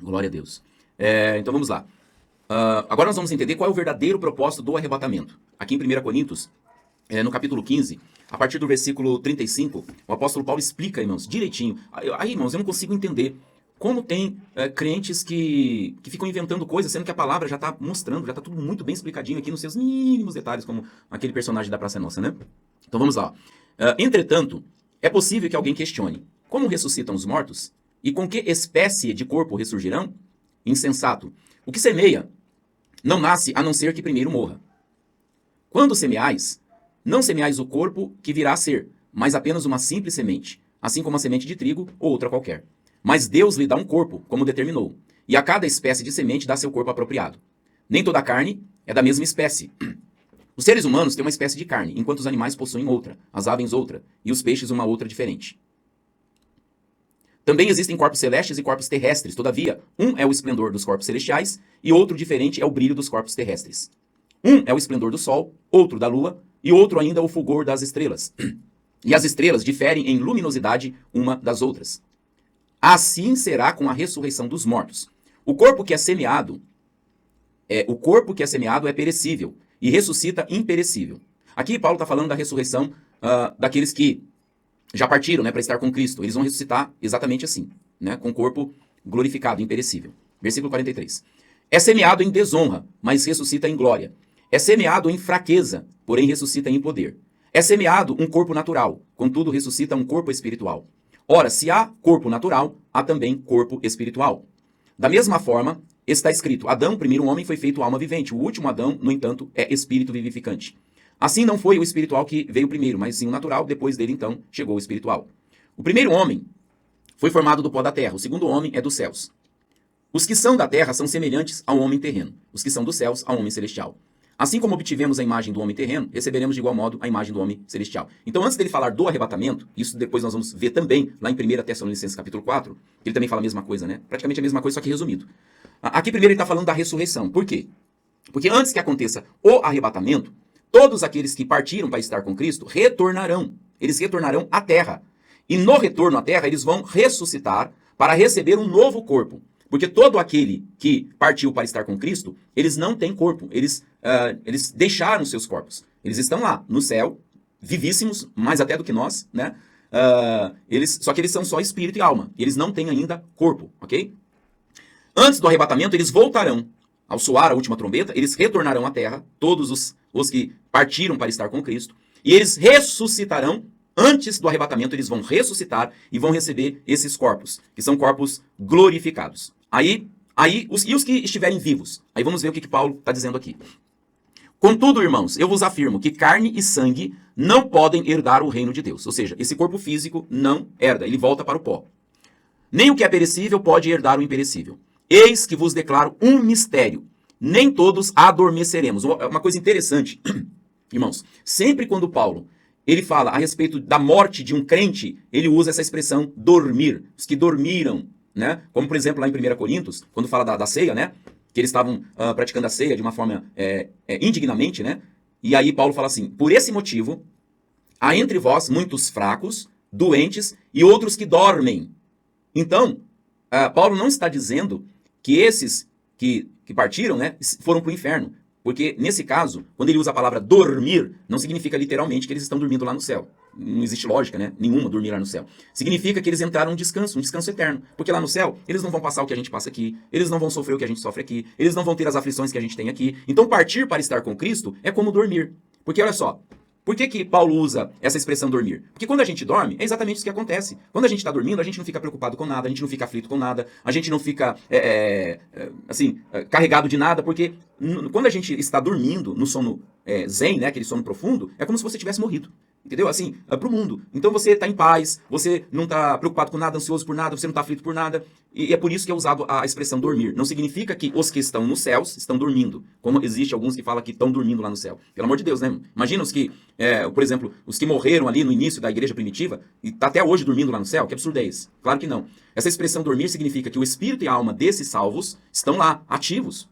Glória a Deus. Então vamos lá. Agora nós vamos entender qual é o verdadeiro propósito do arrebatamento. Aqui em 1 Coríntios, no capítulo 15, a partir do versículo 35, o apóstolo Paulo explica, irmãos, direitinho. Aí, irmãos, eu não consigo entender como tem crentes que ficam inventando coisas, sendo que a palavra já está mostrando, já está tudo muito bem explicadinho aqui nos seus mínimos detalhes, como aquele personagem da Praça é Nossa, né? Então vamos lá. Entretanto, é possível que alguém questione: como ressuscitam os mortos? E com que espécie de corpo ressurgirão? Insensato. O que semeia não nasce a não ser que primeiro morra. Quando semeais, não semeais o corpo que virá a ser, mas apenas uma simples semente, assim como a semente de trigo ou outra qualquer. Mas Deus lhe dá um corpo, como determinou, e a cada espécie de semente dá seu corpo apropriado. Nem toda a carne é da mesma espécie. Os seres humanos têm uma espécie de carne, enquanto os animais possuem outra, as aves outra, e os peixes uma outra diferente. Também existem corpos celestes e corpos terrestres, todavia, um é o esplendor dos corpos celestiais e outro diferente é o brilho dos corpos terrestres. Um é o esplendor do sol, outro da lua e outro ainda o fulgor das estrelas. E as estrelas diferem em luminosidade uma das outras. Assim será com a ressurreição dos mortos. O corpo que é semeado é perecível e ressuscita imperecível. Aqui Paulo está falando da ressurreição daqueles que já partiram, né, para estar com Cristo. Eles vão ressuscitar exatamente assim, né, com o corpo glorificado, imperecível. Versículo 43. É semeado em desonra, mas ressuscita em glória. É semeado em fraqueza, porém ressuscita em poder. É semeado um corpo natural, contudo ressuscita um corpo espiritual. Ora, se há corpo natural, há também corpo espiritual. Da mesma forma, está escrito: Adão, primeiro homem, foi feito alma vivente. O último Adão, no entanto, é espírito vivificante. Assim não foi o espiritual que veio primeiro, mas sim o natural, depois dele então chegou o espiritual. O primeiro homem foi formado do pó da terra, o segundo homem é dos céus. Os que são da terra são semelhantes ao homem terreno, os que são dos céus ao homem celestial. Assim como obtivemos a imagem do homem terreno, receberemos de igual modo a imagem do homem celestial. Então, antes dele falar do arrebatamento, isso depois nós vamos ver também lá em 1 Tessalonicenses capítulo 4, ele também fala a mesma coisa, né? Praticamente a mesma coisa, só que resumido. Aqui primeiro ele está falando da ressurreição. Por quê? Porque antes que aconteça o arrebatamento, todos aqueles que partiram para estar com Cristo retornarão. Eles retornarão à terra. E no retorno à terra, eles vão ressuscitar para receber um novo corpo. Porque todo aquele que partiu para estar com Cristo, eles não têm corpo. Eles deixaram seus corpos. Eles estão lá, no céu, vivíssimos, mais até do que nós, né? Só que eles são só espírito e alma. Eles não têm ainda corpo, ok? Antes do arrebatamento, eles voltarão. Ao soar a última trombeta, eles retornarão à terra, todos os que partiram para estar com Cristo, e eles ressuscitarão. Antes do arrebatamento, eles vão ressuscitar e vão receber esses corpos, que são corpos glorificados. Os que estiverem vivos? Aí vamos ver o que Paulo está dizendo aqui. Contudo, irmãos, eu vos afirmo que carne e sangue não podem herdar o reino de Deus. Ou seja, esse corpo físico não herda, ele volta para o pó. Nem o que é perecível pode herdar o imperecível. Eis que vos declaro um mistério. Nem todos adormeceremos. Uma coisa interessante, irmãos, sempre quando Paulo ele fala a respeito da morte de um crente, ele usa essa expressão dormir. Os que dormiram, né? Como, por exemplo, lá em 1 Coríntios, quando fala da ceia, né? Que eles estavam praticando a ceia de uma forma indignamente, né? E aí Paulo fala assim: por esse motivo, há entre vós muitos fracos, doentes e outros que dormem. Então, Paulo não está dizendo que esses que partiram, né, foram para o inferno. Porque, nesse caso, quando ele usa a palavra dormir, não significa literalmente que eles estão dormindo lá no céu. Não existe lógica, né? Nenhuma dormir lá no céu. Significa que eles entraram um descanso eterno. Porque lá no céu, eles não vão passar o que a gente passa aqui, eles não vão sofrer o que a gente sofre aqui, eles não vão ter as aflições que a gente tem aqui. Então, partir para estar com Cristo é como dormir. Porque, olha só, por que Paulo usa essa expressão dormir? Porque quando a gente dorme, é exatamente isso que acontece. Quando a gente está dormindo, a gente não fica preocupado com nada, a gente não fica aflito com nada, a gente não fica carregado de nada, porque quando a gente está dormindo no sono zen, né, aquele sono profundo, é como se você tivesse morrido. Entendeu? Assim, pro mundo. Então você está em paz, você não está preocupado com nada, ansioso por nada, você não está aflito por nada. E é por isso que é usado a expressão dormir. Não significa que os que estão nos céus estão dormindo. Como existe alguns que falam que estão dormindo lá no céu. Pelo amor de Deus, né? Imagina os que, por exemplo, os que morreram ali no início da igreja primitiva e tá até hoje dormindo lá no céu. Que absurdo é esse? Claro que não. Essa expressão dormir significa que o espírito e a alma desses salvos estão lá, ativos.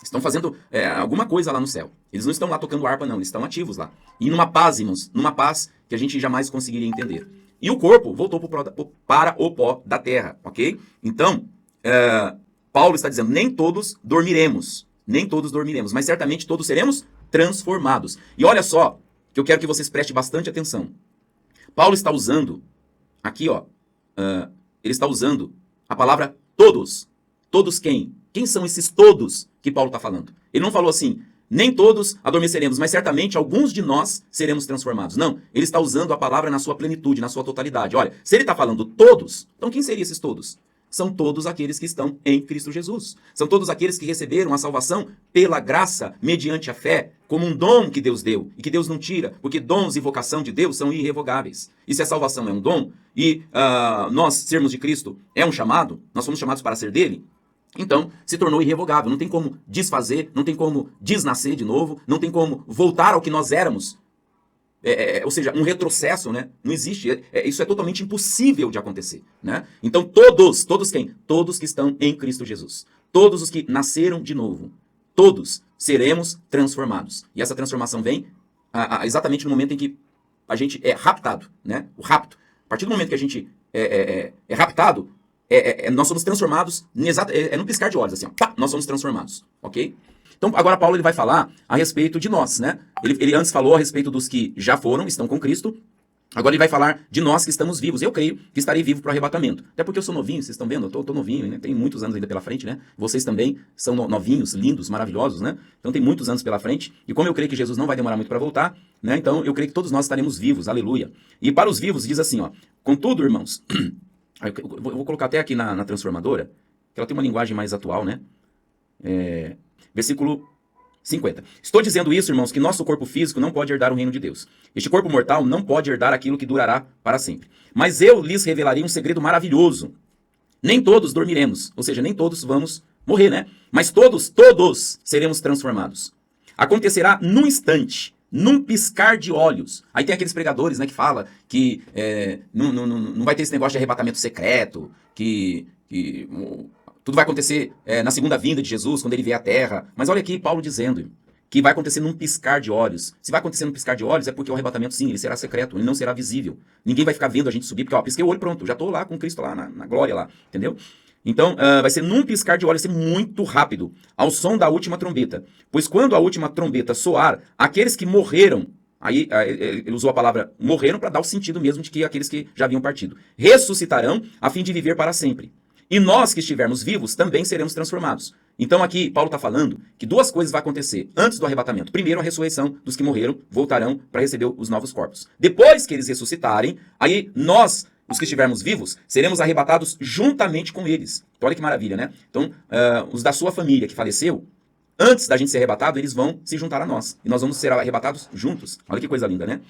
Estão fazendo alguma coisa lá no céu. Eles não estão lá tocando harpa, não. Eles estão ativos lá. E numa paz, irmãos. Numa paz que a gente jamais conseguiria entender. E o corpo voltou para o pó da terra, ok? Então, Paulo está dizendo, nem todos dormiremos, mas certamente todos seremos transformados. E olha só, que eu quero que vocês prestem bastante atenção. Paulo está usando, aqui ele está usando a palavra todos. Todos quem? Quem são esses todos que Paulo está falando? Ele não falou assim, nem todos adormeceremos, mas certamente alguns de nós seremos transformados. Não, ele está usando a palavra na sua plenitude, na sua totalidade. Olha, se ele está falando todos, então quem seriam esses todos? São todos aqueles que estão em Cristo Jesus. São todos aqueles que receberam a salvação pela graça, mediante a fé, como um dom que Deus deu, e que Deus não tira, porque dons e vocação de Deus são irrevogáveis. E se a salvação é um dom, e nós sermos de Cristo é um chamado, nós somos chamados para ser dele, então se tornou irrevogável. Não tem como desfazer, não tem como desnascer de novo, não tem como voltar ao que nós éramos. Ou seja, um retrocesso, né? Não existe. Isso é totalmente impossível de acontecer, né? Então todos quem? Todos que estão em Cristo Jesus. Todos os que nasceram de novo. Todos seremos transformados. E essa transformação vem exatamente no momento em que a gente é raptado, né? O rapto. A partir do momento que a gente é raptado, nós somos transformados no piscar de olhos, assim, ó, pá, nós somos transformados, ok? Então, agora Paulo ele vai falar a respeito de nós, né? Ele antes falou a respeito dos que já foram, estão com Cristo. Agora ele vai falar de nós que estamos vivos. Eu creio que estarei vivo para o arrebatamento. Até porque eu sou novinho, vocês estão vendo? Eu tô novinho, né? Tenho muitos anos ainda pela frente, né? Vocês também são novinhos, lindos, maravilhosos, né? Então tem muitos anos pela frente. E como eu creio que Jesus não vai demorar muito para voltar, né? Então eu creio que todos nós estaremos vivos, aleluia. E para os vivos diz assim, ó. Contudo, irmãos, eu vou colocar até aqui na transformadora, que ela tem uma linguagem mais atual, né? Versículo 50. Estou dizendo isso, irmãos, que nosso corpo físico não pode herdar o reino de Deus. Este corpo mortal não pode herdar aquilo que durará para sempre. Mas eu lhes revelarei um segredo maravilhoso. Nem todos dormiremos, ou seja, nem todos vamos morrer, né? Mas todos seremos transformados. Acontecerá num instante, num piscar de olhos. Aí tem aqueles pregadores, né, que fala que não vai ter esse negócio de arrebatamento secreto, que tudo vai acontecer na segunda vinda de Jesus, quando ele vier à terra. Mas olha aqui Paulo dizendo que vai acontecer num piscar de olhos. Se vai acontecer num piscar de olhos, é porque o arrebatamento, sim, ele será secreto, ele não será visível. Ninguém vai ficar vendo a gente subir, porque, ó, pisquei o olho, pronto, já estou lá com Cristo lá na glória lá, entendeu? Então, vai ser num piscar de olhos, vai ser muito rápido, ao som da última trombeta. Pois quando a última trombeta soar, aqueles que morreram, aí ele usou a palavra morreram para dar o sentido mesmo de que aqueles que já haviam partido, ressuscitarão a fim de viver para sempre. E nós que estivermos vivos também seremos transformados. Então aqui Paulo está falando que duas coisas vão acontecer antes do arrebatamento. Primeiro, a ressurreição dos que morreram voltarão para receber os novos corpos. Depois que eles ressuscitarem, aí nós, os que estivermos vivos, seremos arrebatados juntamente com eles. Então, olha que maravilha, né? Então, os da sua família que faleceu, antes da gente ser arrebatado, eles vão se juntar a nós. E nós vamos ser arrebatados juntos. Olha que coisa linda, né?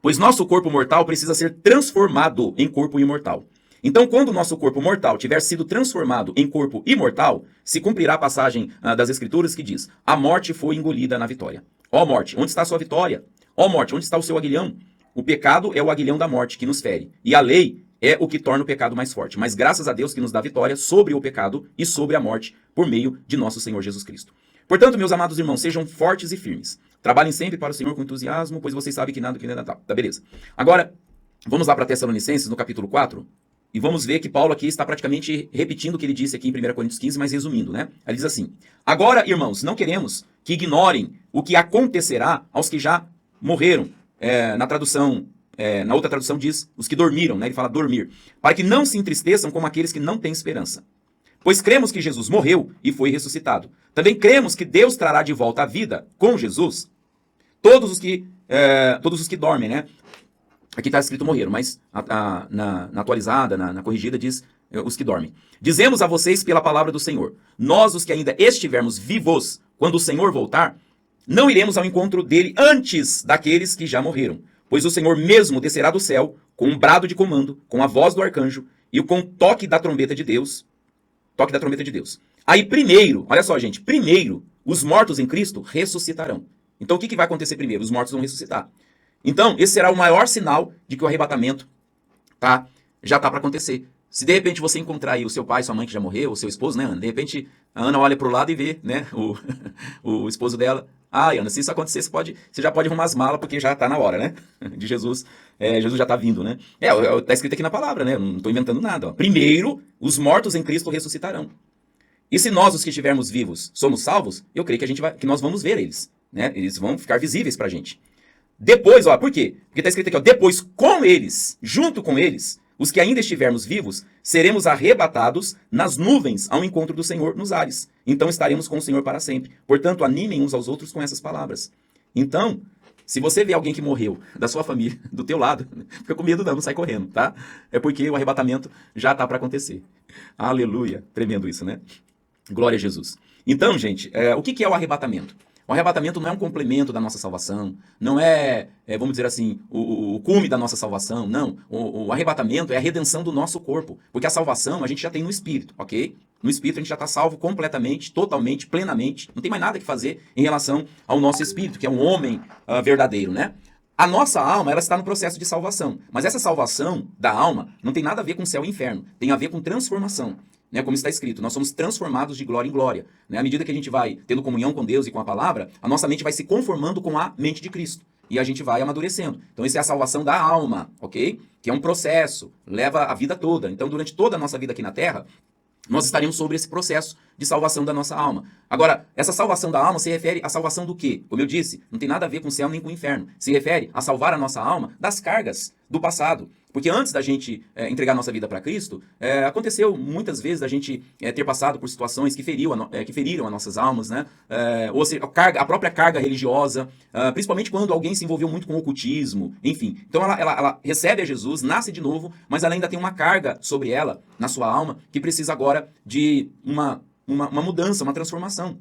Pois nosso corpo mortal precisa ser transformado em corpo imortal. Então, quando o nosso corpo mortal tiver sido transformado em corpo imortal, se cumprirá a passagem das Escrituras que diz: a morte foi engolida na vitória. Ó morte, onde está a sua vitória? Ó morte, onde está o seu aguilhão? O pecado é o aguilhão da morte que nos fere, e a lei é o que torna o pecado mais forte. Mas graças a Deus que nos dá vitória sobre o pecado e sobre a morte por meio de nosso Senhor Jesus Cristo. Portanto, meus amados irmãos, sejam fortes e firmes. Trabalhem sempre para o Senhor com entusiasmo, pois vocês sabem que nada que nada tá, beleza. Agora, vamos lá para Tessalonicenses, no capítulo 4. E vamos ver que Paulo aqui está praticamente repetindo o que ele disse aqui em 1 Coríntios 15, mas resumindo, né? Ele diz assim: agora, irmãos, não queremos que ignorem o que acontecerá aos que já morreram. Na outra tradução diz os que dormiram, né? Ele fala dormir. Para que não se entristeçam como aqueles que não têm esperança. Pois cremos que Jesus morreu e foi ressuscitado. Também cremos que Deus trará de volta à vida com Jesus todos os que dormem, né? Aqui está escrito morreram, mas na atualizada, na corrigida, diz os que dormem. Dizemos a vocês pela palavra do Senhor: nós, os que ainda estivermos vivos, quando o Senhor voltar, não iremos ao encontro dele antes daqueles que já morreram. Pois o Senhor mesmo descerá do céu com um brado de comando, com a voz do arcanjo e com o toque da trombeta de Deus. Toque da trombeta de Deus. Aí primeiro, olha só, gente, primeiro, os mortos em Cristo ressuscitarão. Então o que vai acontecer primeiro? Os mortos vão ressuscitar. Então, esse será o maior sinal de que o arrebatamento já está para acontecer. Se de repente você encontrar aí o seu pai, sua mãe que já morreu, o seu esposo, né, Ana? De repente a Ana olha para o lado e vê, né, o esposo dela. Ana, se isso acontecer, você já pode arrumar as malas, porque já está na hora, né? De Jesus. Jesus já está vindo, né? Está escrito aqui na palavra, né? Eu não estou inventando nada. Ó. Primeiro, os mortos em Cristo ressuscitarão. E se nós, os que estivermos vivos, somos salvos, eu creio que nós vamos ver eles, né? Eles vão ficar visíveis pra gente. Depois, ó, por quê? Porque está escrito aqui, ó, depois com eles, junto com eles, os que ainda estivermos vivos, seremos arrebatados nas nuvens ao encontro do Senhor nos ares. Então estaremos com o Senhor para sempre. Portanto, animem uns aos outros com essas palavras. Então, se você vê alguém que morreu da sua família, do teu lado, fica com medo não sai correndo, tá? É porque o arrebatamento já está para acontecer. Aleluia. Tremendo isso, né? Glória a Jesus. Então, gente, o que é o arrebatamento? O arrebatamento não é um complemento da nossa salvação, não vamos dizer assim, o cume da nossa salvação, não. O arrebatamento é a redenção do nosso corpo, porque a salvação a gente já tem no Espírito, ok? No Espírito a gente já está salvo completamente, totalmente, plenamente, não tem mais nada que fazer em relação ao nosso Espírito, que é um homem verdadeiro, né? A nossa alma, ela está no processo de salvação, mas essa salvação da alma não tem nada a ver com céu e inferno, tem a ver com transformação. Né, como está escrito, nós somos transformados de glória em glória. Né? À medida que a gente vai tendo comunhão com Deus e com a palavra, a nossa mente vai se conformando com a mente de Cristo. E a gente vai amadurecendo. Então, essa é a salvação da alma, ok? Que é um processo, leva a vida toda. Então, durante toda a nossa vida aqui na Terra, nós estaremos sobre esse processo de salvação da nossa alma. Agora, essa salvação da alma se refere à salvação do quê? Como eu disse, não tem nada a ver com o céu nem com o inferno. Se refere a salvar a nossa alma das cargas do passado. Porque antes da gente entregar nossa vida para Cristo, aconteceu muitas vezes a gente ter passado por situações que feriram as nossas almas, né? Ou seja, a própria carga religiosa, principalmente quando alguém se envolveu muito com o ocultismo, enfim. Então ela recebe a Jesus, nasce de novo, mas ela ainda tem uma carga sobre ela, na sua alma, que precisa agora de uma mudança, uma transformação.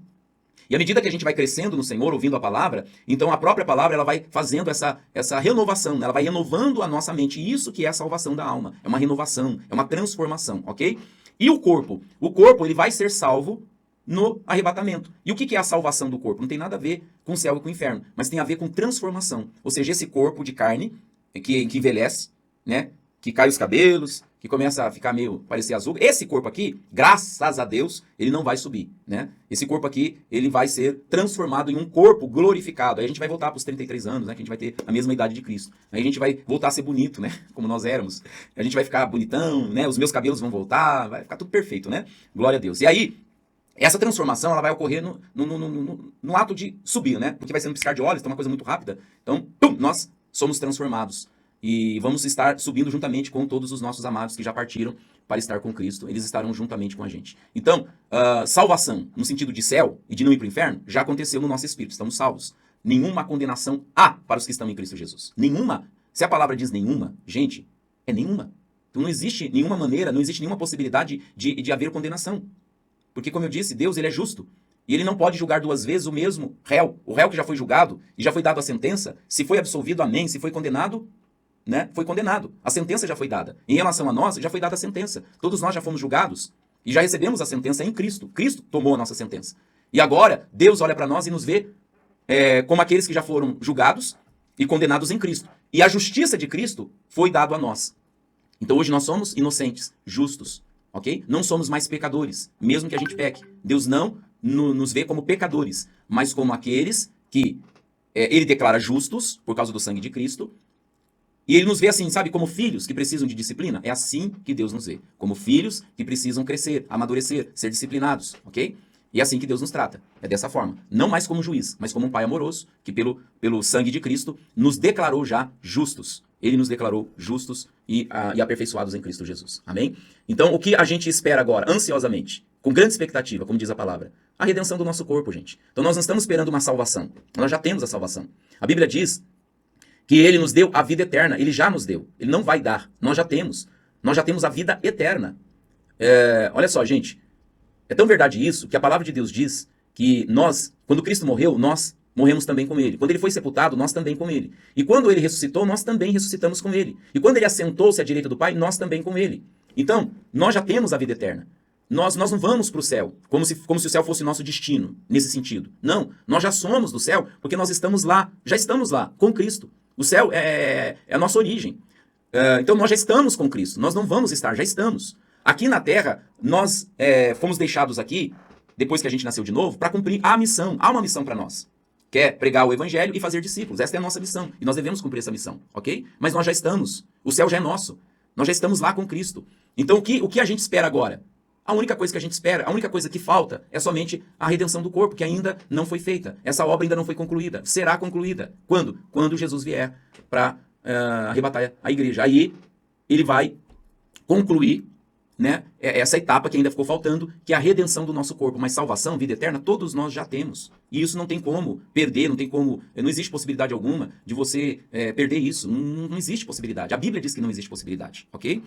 E à medida que a gente vai crescendo no Senhor, ouvindo a palavra, então a própria palavra ela vai fazendo essa renovação, né? Ela vai renovando a nossa mente. E isso que é a salvação da alma. É uma renovação, é uma transformação, ok? E o corpo? O corpo ele vai ser salvo no arrebatamento. E o que é a salvação do corpo? Não tem nada a ver com o céu e com o inferno, mas tem a ver com transformação. Ou seja, esse corpo de carne que envelhece, né? Que cai os cabelos, que começa a ficar meio, parecer azul. Esse corpo aqui, graças a Deus, ele não vai subir, né? Esse corpo aqui, ele vai ser transformado em um corpo glorificado. Aí a gente vai voltar para os 33 anos, né? Que a gente vai ter a mesma idade de Cristo. Aí a gente vai voltar a ser bonito, né? Como nós éramos. A gente vai ficar bonitão, né? Os meus cabelos vão voltar, vai ficar tudo perfeito, né? Glória a Deus. E aí, essa transformação, ela vai ocorrer no ato de subir, né? Porque vai ser no piscar de olhos, então é uma coisa muito rápida. Então, pum, nós somos transformados. E vamos estar subindo juntamente com todos os nossos amados que já partiram para estar com Cristo. Eles estarão juntamente com a gente. Então, salvação, no sentido de céu e de não ir para o inferno, já aconteceu no nosso espírito. Estamos salvos. Nenhuma condenação há para os que estão em Cristo Jesus. Nenhuma. Se a palavra diz nenhuma, gente, é nenhuma. Então não existe nenhuma maneira, não existe nenhuma possibilidade de haver condenação. Porque, como eu disse, Deus ele é justo. E ele não pode julgar duas vezes o mesmo réu. O réu que já foi julgado e já foi dado a sentença, se foi absolvido, amém. Se foi condenado, né? Foi condenado. A sentença já foi dada. Em relação a nós, já foi dada a sentença. Todos nós já fomos julgados e já recebemos a sentença em Cristo. Cristo tomou a nossa sentença. E agora, Deus olha para nós e nos vê como aqueles que já foram julgados e condenados em Cristo. E a justiça de Cristo foi dada a nós. Então hoje nós somos inocentes, justos, ok? Não somos mais pecadores, mesmo que a gente peque. Deus não nos vê como pecadores, mas como aqueles que ele declara justos por causa do sangue de Cristo. E ele nos vê assim, sabe, como filhos que precisam de disciplina. É assim que Deus nos vê. Como filhos que precisam crescer, amadurecer, ser disciplinados, ok? E é assim que Deus nos trata. É dessa forma. Não mais como juiz, mas como um pai amoroso, que pelo sangue de Cristo nos declarou já justos. Ele nos declarou justos e aperfeiçoados em Cristo Jesus. Amém? Então, o que a gente espera agora, ansiosamente, com grande expectativa, como diz a palavra? A redenção do nosso corpo, gente. Então, nós não estamos esperando uma salvação. Nós já temos a salvação. A Bíblia diz que ele nos deu a vida eterna. Ele já nos deu. Ele não vai dar. Nós já temos. Nós já temos a vida eterna. Olha só, gente. É tão verdade isso que a palavra de Deus diz que nós, quando Cristo morreu, nós morremos também com ele. Quando ele foi sepultado, nós também com ele. E quando ele ressuscitou, nós também ressuscitamos com ele. E quando ele assentou-se à direita do Pai, nós também com ele. Então, nós já temos a vida eterna. Nós não vamos para o céu, como se o céu fosse nosso destino, nesse sentido. Não, nós já somos do céu, porque nós estamos lá, já estamos lá, com Cristo. O céu é a nossa origem. Então nós já estamos com Cristo. Nós não vamos estar, já estamos. Aqui na Terra, nós fomos deixados aqui, depois que a gente nasceu de novo, para cumprir a missão. Há uma missão para nós, que é pregar o Evangelho e fazer discípulos. Essa é a nossa missão. E nós devemos cumprir essa missão, ok? Mas nós já estamos. O céu já é nosso. Nós já estamos lá com Cristo. Então o que a gente espera agora? A única coisa que a gente espera, a única coisa que falta é somente a redenção do corpo, que ainda não foi feita. Essa obra ainda não foi concluída. Será concluída. Quando? Quando Jesus vier para arrebatar a igreja. Aí ele vai concluir, né, essa etapa que ainda ficou faltando, que é a redenção do nosso corpo. Mas salvação, vida eterna, todos nós já temos. E isso não tem como perder, não existe possibilidade alguma de você perder isso. Não existe possibilidade. A Bíblia diz que não existe possibilidade, ok?